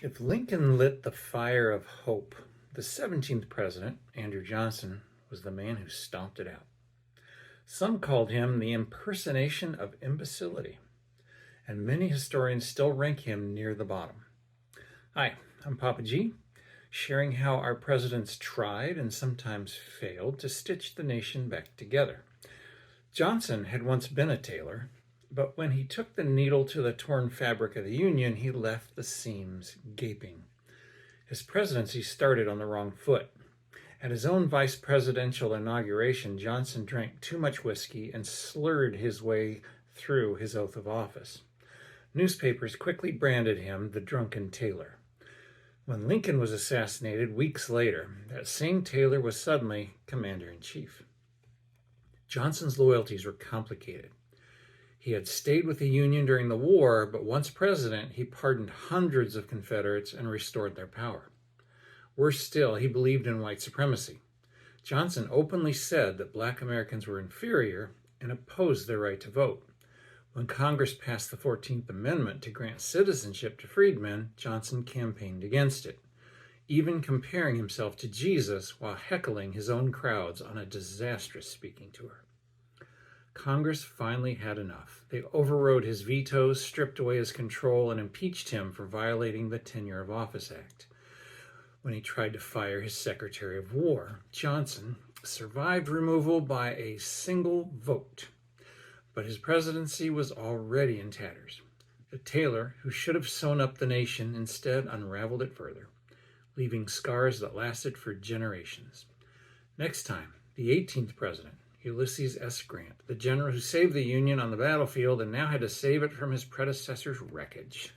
If Lincoln lit the fire of hope, the 17th president, Andrew Johnson, was the man who stomped it out. Some called him the impersonation of imbecility, and many historians still rank him near the bottom. Hi, I'm Papa G, sharing how our presidents tried and sometimes failed to stitch the nation back together. Johnson had once been a tailor, but when he took the needle to the torn fabric of the Union, he left the seams gaping. His presidency started on the wrong foot. At his own vice presidential inauguration, Johnson drank too much whiskey and slurred his way through his oath of office. Newspapers quickly branded him the drunken Tailor. When Lincoln was assassinated weeks later, that same Tailor was suddenly commander-in-chief. Johnson's loyalties were complicated. He had stayed with the Union during the war, but once president, he pardoned hundreds of Confederates and restored their power. Worse still, he believed in white supremacy. Johnson openly said that black Americans were inferior and opposed their right to vote. When Congress passed the 14th Amendment to grant citizenship to freedmen, Johnson campaigned against it, even comparing himself to Jesus while heckling his own crowds on a disastrous speaking tour. Congress finally had enough. They overrode his vetoes, stripped away his control, and impeached him for violating the Tenure of Office Act. When he tried to fire his Secretary of War, Johnson survived removal by a single vote. But his presidency was already in tatters. The Tailor, who should have sewn up the nation, instead unraveled it further, leaving scars that lasted for generations. Next time, the 18th president, Ulysses S. Grant, the general who saved the Union on the battlefield and now had to save it from his predecessor's wreckage.